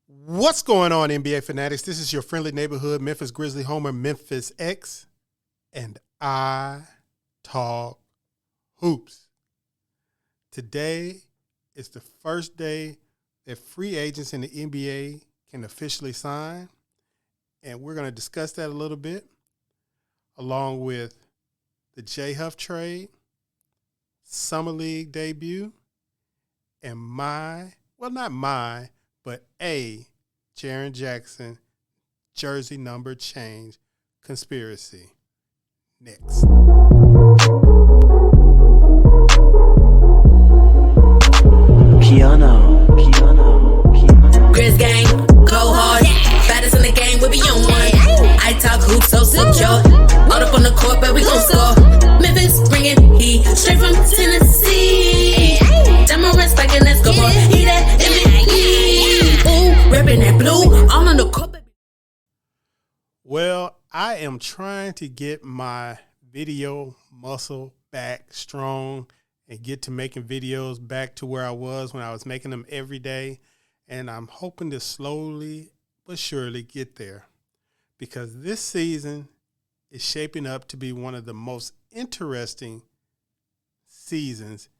What's going on, NBA fanatics? This is your friendly neighborhood Memphis Grizzly homer, Memphis X, and I talk hoops. Today is the first day that free agents in the NBA can officially sign, and we're going to discuss that a little bit, along with the Huff trade, Summer League debut, and but a Jaren Jackson jersey number change conspiracy. Next. KeyAno. Grizz gang, go hard. Baddest in the game, we be on one. I talk hoops, so secure. All up on the court, but we gon' score. Memphis bringing heat straight from Tennessee. Jamarin spiking, let's go, boy. He that MVP. Ooh, reppin' that blue, all on the court, baby. Well, I am trying to get my video muscle back strong and get to making videos back to where I was when I was making them every day. And I'm hoping to slowly but surely get there, because this season is shaping up to be one of the most interesting seasons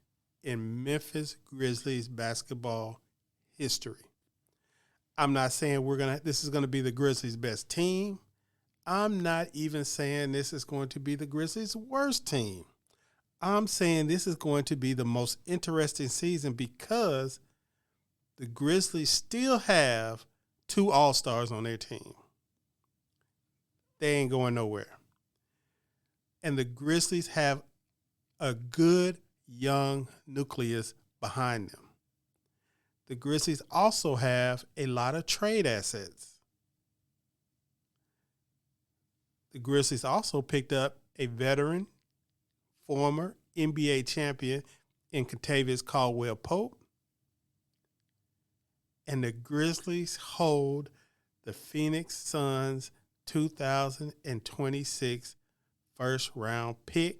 in Memphis Grizzlies basketball history. I'm not saying this is going to be the Grizzlies' best team. I'm not even saying this is going to be the Grizzlies' worst team. I'm saying this is going to be the most interesting season because the Grizzlies still have two All-Stars on their team. They ain't going nowhere. And the Grizzlies have a good young nucleus behind them. The Grizzlies also have a lot of trade assets. The Grizzlies also picked up a veteran, former NBA champion in Kentavious Caldwell-Pope. And the Grizzlies hold the Phoenix Suns 2026 first-round pick.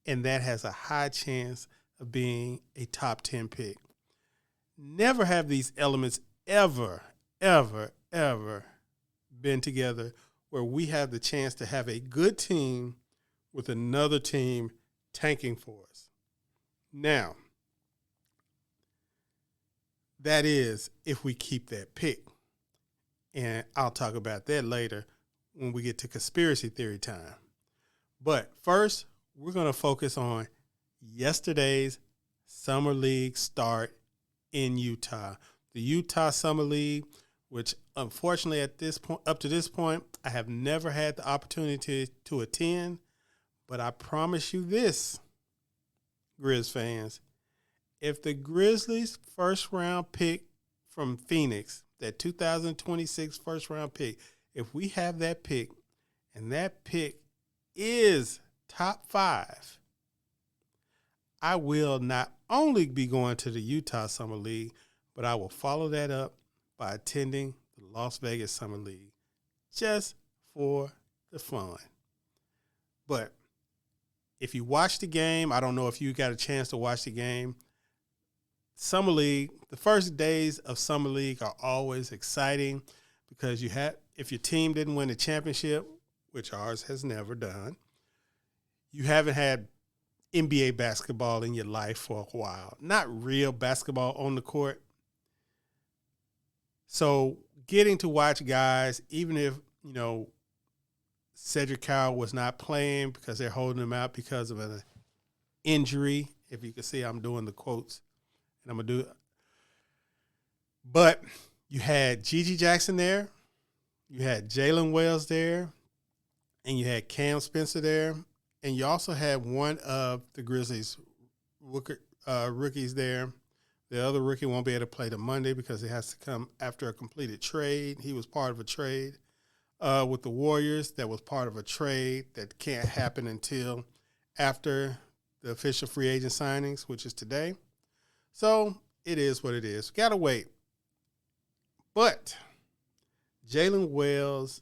And that has a high chance of being a top 10 pick. Never have these elements ever been together where we have the chance to have a good team with another team tanking for us. Now, that is if we keep that pick. And I'll talk about that later when we get to conspiracy theory time. But first, we're going to focus on yesterday's Summer League start in Utah. The Utah Summer League, which unfortunately at this point, up to this point, I have never had the opportunity to attend. But I promise you this, Grizz fans, if the Grizzlies' first-round pick from Phoenix, that 2026 first-round pick, if we have that pick, and that pick is top 5, I will not only be going to the Utah Summer League, but I will follow that up by attending the Las Vegas Summer League just for the fun. But if you watch the game, I don't know if you got a chance to watch the game. Summer League, the first days of Summer League are always exciting because if your team didn't win the championship, which ours has never done, you haven't had NBA basketball in your life for a while. Not real basketball on the court. So getting to watch guys, even if, Cedric Carroll was not playing because they're holding him out because of an injury. If you can see, I'm doing the quotes, and I'm going to do it. But you had Gigi Jackson there. You had Jalen Wells there. And you had Cam Spencer there. And you also had one of the Grizzlies rookies there. The other rookie won't be able to play the Monday because it has to come after a completed trade. He was part of a trade with the Warriors that was part of a trade that can't happen until after the official free agent signings, which is today. So it is what it is. Got to wait. But Jalen Wells,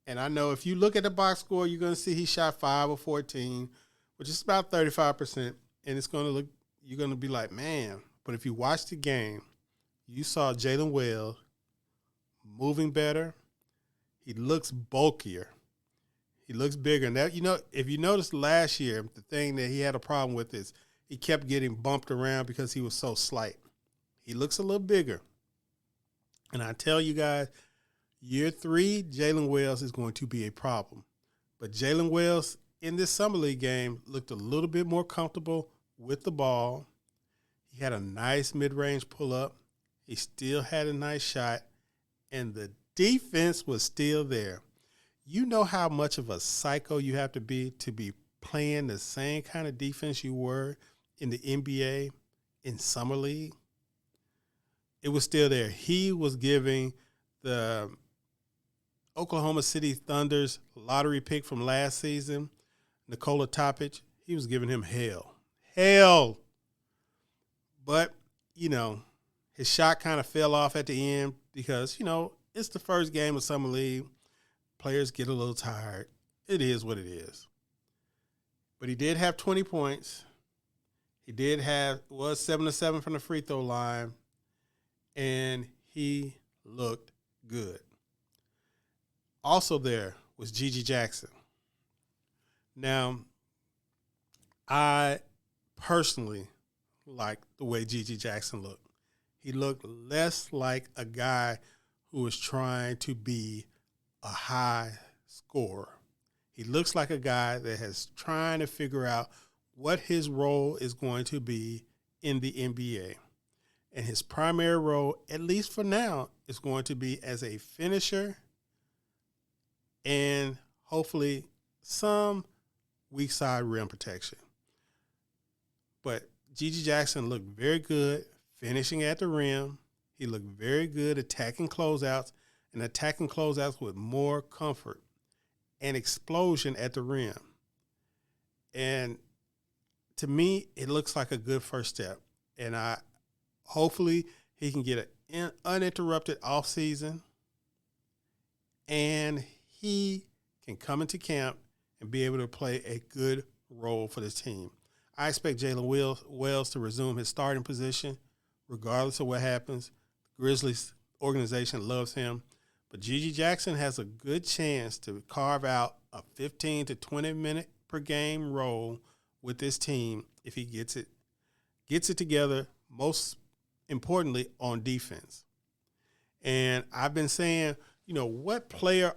and I know if you look at the box score, you're going to see he shot 5 of 14, which is about 35%. And it's going to look, you're going to be like, man. But if you watch the game, you saw Jalen Wells moving better. He looks bulkier. He looks bigger. And that, if you noticed last year, the thing that he had a problem with is he kept getting bumped around because he was so slight. He looks a little bigger. And I tell you guys, year 3, Jalen Wells is going to be a problem. But Jalen Wells in this Summer League game looked a little bit more comfortable with the ball. He had a nice mid-range pull-up. He still had a nice shot. And the defense was still there. You know how much of a psycho you have to be playing the same kind of defense you were in the NBA in Summer League? It was still there. He was giving the Oklahoma City Thunder's lottery pick from last season, Nikola Topic, he was giving him hell. Hell. But, his shot kind of fell off at the end because, it's the first game of Summer League. Players get a little tired. It is what it is. But he did have 20 points. He was 7-7 from the free throw line. And he looked good. Also there was Gigi Jackson. Now, I personally like the way Gigi Jackson looked. He looked less like a guy who was trying to be a high scorer. He looks like a guy that is trying to figure out what his role is going to be in the NBA. And his primary role, at least for now, is going to be as a finisher and hopefully some weak side rim protection. But Gigi Jackson looked very good finishing at the rim. He looked very good attacking closeouts with more comfort and explosion at the rim. And to me, it looks like a good first step. And hopefully he can get an uninterrupted offseason and he can come into camp and be able to play a good role for this team. I expect Jalen Wells to resume his starting position regardless of what happens. The Grizzlies organization loves him. But Gigi Jackson has a good chance to carve out a 15 to 20 minute per game role with this team if he gets it together, most importantly on defense. And I've been saying, what player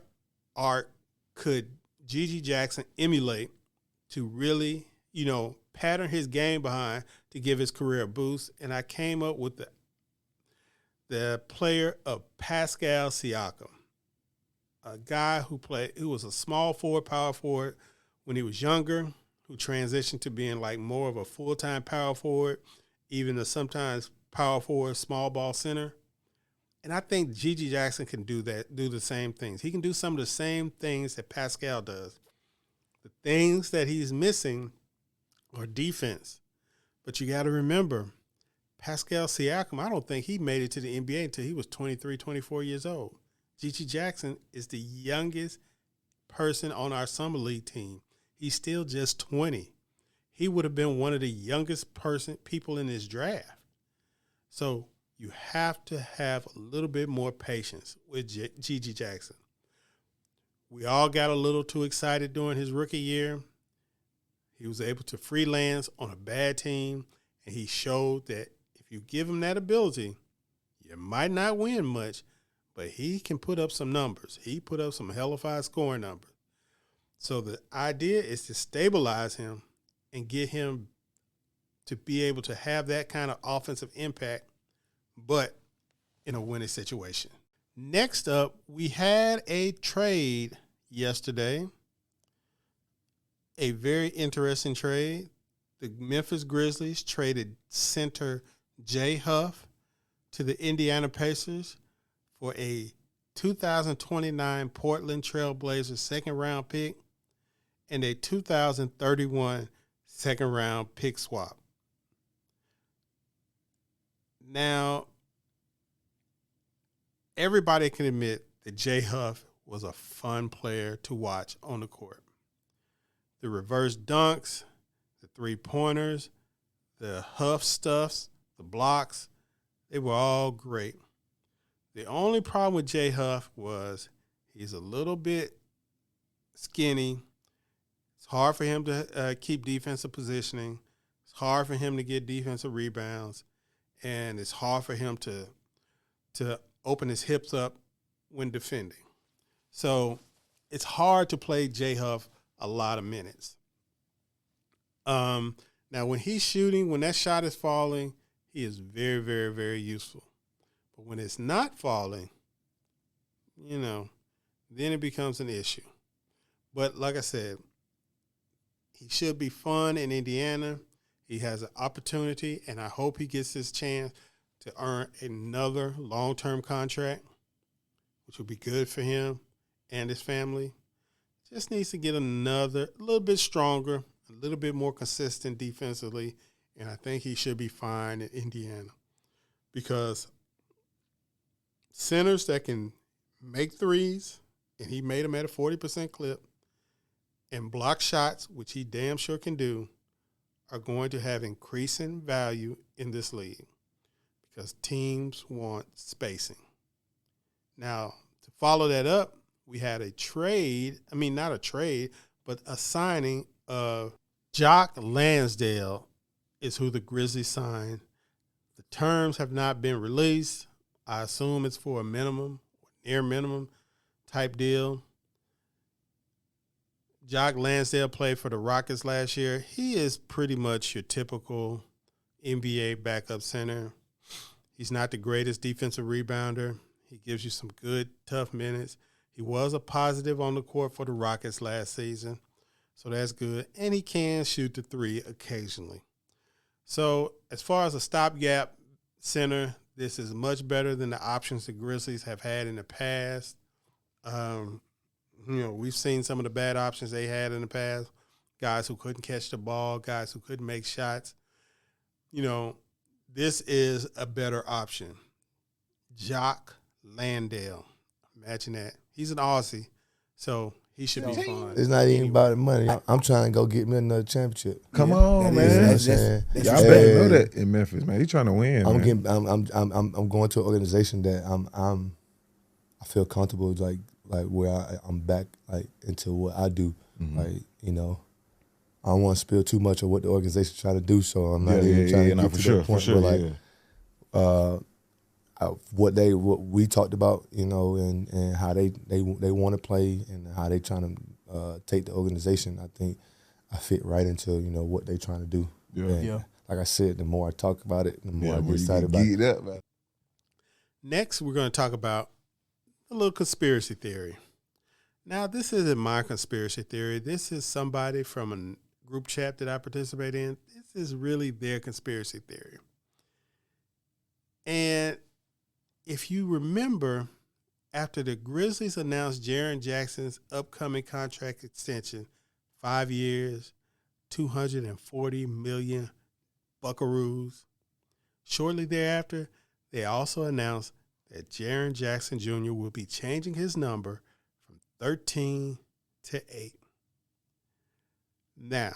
art could Gigi Jackson emulate to really, pattern his game behind to give his career a boost? And I came up with the player of Pascal Siakam, a guy who was a small forward, power forward when he was younger, who transitioned to being like more of a full-time power forward, even a sometimes power forward, small ball center. And I think Gigi Jackson can do the same things. He can do some of the same things that Pascal does. The things that he's missing are defense. But you got to remember, Pascal Siakam, I don't think he made it to the NBA until he was 23, 24 years old. Gigi Jackson is the youngest person on our Summer League team. He's still just 20. He would have been one of the youngest people in this draft. So you have to have a little bit more patience with Gigi Jackson. We all got a little too excited during his rookie year. He was able to freelance on a bad team, and he showed that if you give him that ability, you might not win much, but he can put up some numbers. He put up some hellified scoring numbers. So the idea is to stabilize him and get him to be able to have that kind of offensive impact, but in a winning situation. Next up, we had a trade yesterday, a very interesting trade. The Memphis Grizzlies traded center Jay Huff to the Indiana Pacers for a 2029 Portland Trail Blazers second-round pick and a 2031 second-round pick swap. Now, everybody can admit that Jay Huff was a fun player to watch on the court. The reverse dunks, the three-pointers, the Huff stuffs, the blocks, They were all great. The only problem with Jay Huff was he's a little bit skinny. It's hard for him to keep defensive positioning. It's hard for him to get defensive rebounds. And it's hard for him to open his hips up when defending. So it's hard to play Jay Huff a lot of minutes. Now, when he's shooting, when that shot is falling, he is very, very, very useful. But when it's not falling, then it becomes an issue. But like I said, he should be fun in Indiana. He has an opportunity, and I hope he gets his chance to earn another long-term contract, which would be good for him and his family. Just needs to get a little bit stronger, a little bit more consistent defensively, and I think he should be fine in Indiana because centers that can make threes, and he made them at a 40% clip, and block shots, which he damn sure can do, are going to have increasing value in this league because teams want spacing. Now, to follow that up, we had a signing of Jock Lansdale is who the Grizzlies signed. The terms have not been released. I assume it's for a minimum, near minimum type deal. Jock Lansdale played for the Rockets last year. He is pretty much your typical NBA backup center. He's not the greatest defensive rebounder. He gives you some good, tough minutes. He was a positive on the court for the Rockets last season, so that's good. And he can shoot the three occasionally. So as far as a stopgap center, this is much better than the options the Grizzlies have had in the past. We've seen some of the bad options they had in the past, guys who couldn't catch the ball, guys who couldn't make shots. This is a better option. Jock Landale. Imagine that. He's an Aussie, so he should be fine. It's not even about the money. I'm trying to go get me another championship. Come on, man. Y'all better know that in Memphis, man. He's trying to win. I'm going to an organization that I feel comfortable like where I'm back like into what I do. Mm-hmm. I don't want to spill too much of what the organization's trying to do, so I'm not even trying to get to that point. What we talked about, and how they want to play and how they trying to take the organization. I think I fit right into what they trying to do. Yeah. Like I said, the more I talk about it, the more I get excited about it. Next, we're going to talk about a little conspiracy theory. Now, this isn't my conspiracy theory. This is somebody from a group chat that I participate in. This is really their conspiracy theory. And if you remember, after the Grizzlies announced Jaren Jackson's upcoming contract extension, 5 years, $240 million buckaroos, shortly thereafter, they also announced that Jaren Jackson Jr. will be changing his number from 13 to 8. Now,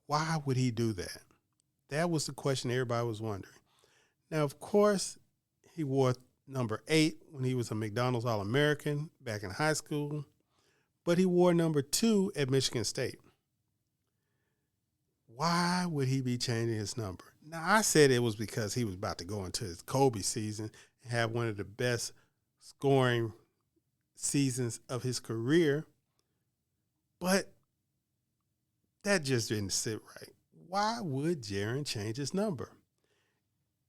why would he do that? That was the question everybody was wondering. Now, of course, he wore number 8 when he was a McDonald's All-American back in high school, but he wore number 2 at Michigan State. Why would he be changing his number? Now, I said it was because he was about to go into his Kobe season and have one of the best scoring seasons of his career, but that just didn't sit right. Why would Jaren change his number?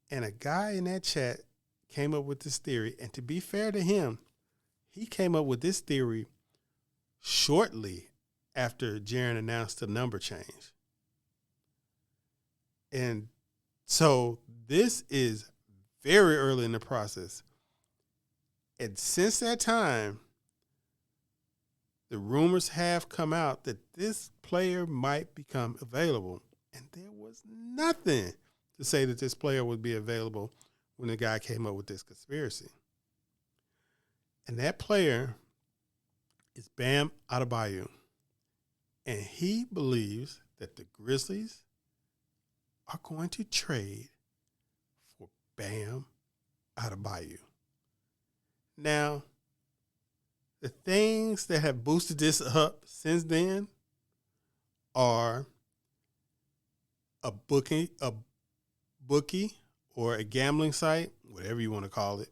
And a guy in that chat came up with this theory, and to be fair to him, he came up with this theory shortly after Jaren announced the number change. And so this is very early in the process. And since that time, the rumors have come out that this player might become available. And there was nothing to say that this player would be available when the guy came up with this conspiracy. And that player is Bam Adebayo. And he believes that the Grizzlies are going to trade for Bam Adebayo. Now, the things that have boosted this up since then are a bookie or a gambling site, whatever you want to call it,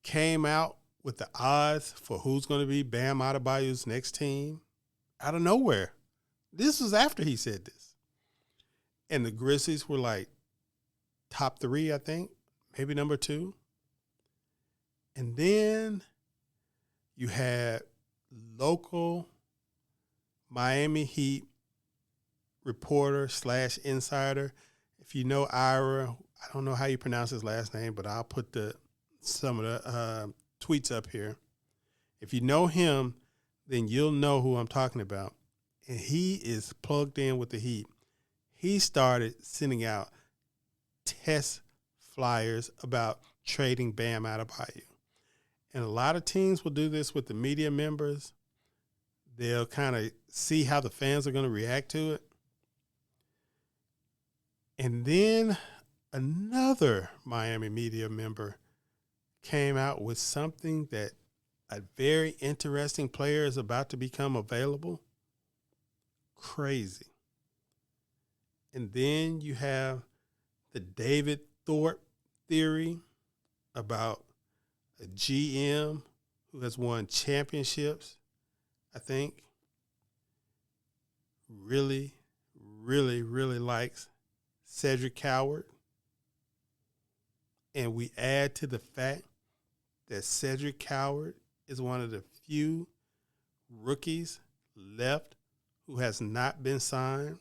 came out with the odds for who's going to be Bam Adebayo's next team out of nowhere. This was after he said this. And the Grizzlies were like top 3, I think, maybe number 2. And then you had local Miami Heat reporter / insider. If you know Ira, I don't know how you pronounce his last name, but I'll put some of the tweets up here. If you know him, then you'll know who I'm talking about. And he is plugged in with the Heat. He started sending out test flyers about trading Bam Adebayo. And a lot of teams will do this with the media members. They'll kind of see how the fans are going to react to it. And then another Miami media member came out with something that a very interesting player is about to become available. Crazy. And then you have the David Thorpe theory about a GM who has won championships, I think, really, really, really likes Cedric Coward. And we add to the fact that Cedric Coward is one of the few rookies left who has not been signed.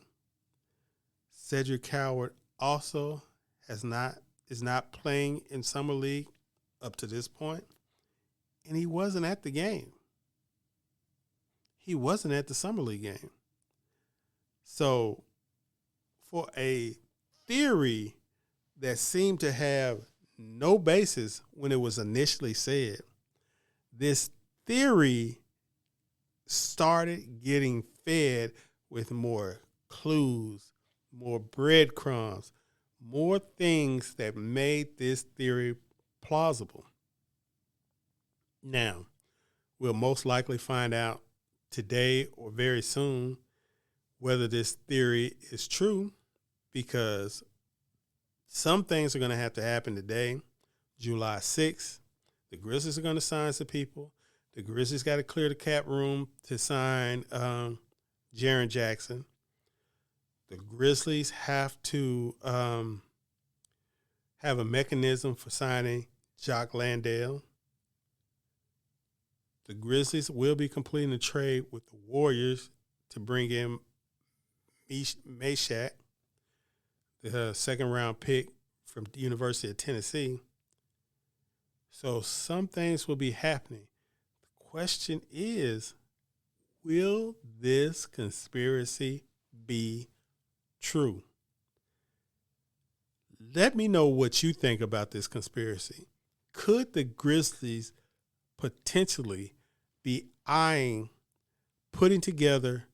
Cedric Coward also is not playing in Summer League up to this point, and he wasn't at the game. He wasn't at the Summer League game. So for a theory that seemed to have no basis when it was initially said, this theory started getting fed with more clues, more breadcrumbs, more things that made this theory plausible. Now, we'll most likely find out today or very soon whether this theory is true, because some things are going to have to happen today. July 6th, the Grizzlies are going to sign some people. The Grizzlies got to clear the cap room to sign Jaren Jackson. The Grizzlies have to have a mechanism for signing Jock Landale. The Grizzlies will be completing a trade with the Warriors to bring in Meshack, the second-round pick from the University of Tennessee. So some things will be happening. The question is, will this conspiracy be true? Let me know what you think about this conspiracy. Could the Grizzlies potentially be eyeing putting together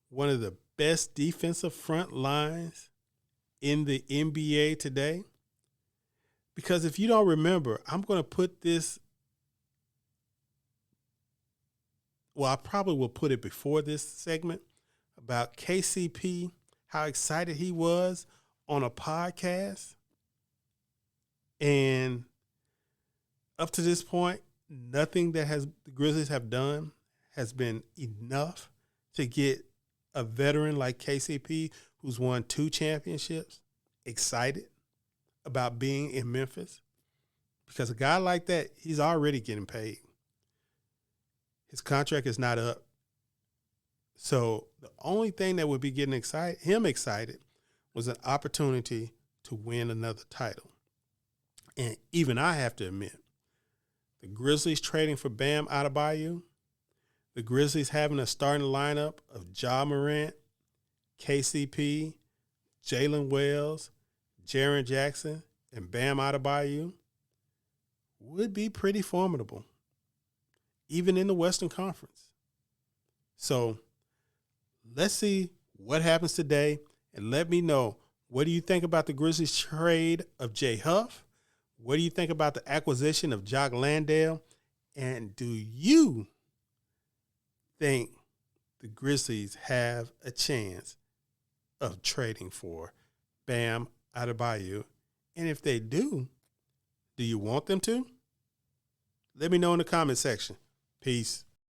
one of the best defensive front lines in the NBA today? Because if you don't remember, I'm going to put this, well, I probably will put it before this segment, about KCP, how excited he was on a podcast. And up to this point, nothing that the Grizzlies have done has been enough to get a veteran like KCP, who's won 2 championships, excited about being in Memphis. Because a guy like that, he's already getting paid. His contract is not up. So the only thing that would be getting him excited was an opportunity to win another title. And even I have to admit, the Grizzlies trading for Bam Adebayo, the Grizzlies having a starting lineup of Ja Morant, KCP, Jalen Wells, Jaren Jackson, and Bam Adebayo would be pretty formidable, even in the Western Conference. So let's see what happens today, and let me know, what do you think about the Grizzlies trade of Jay Huff? What do you think about the acquisition of Jock Landale? And do you think the Grizzlies have a chance of trading for Bam Adebayo? And if they do you want them to? Let me know in the comment section. Peace.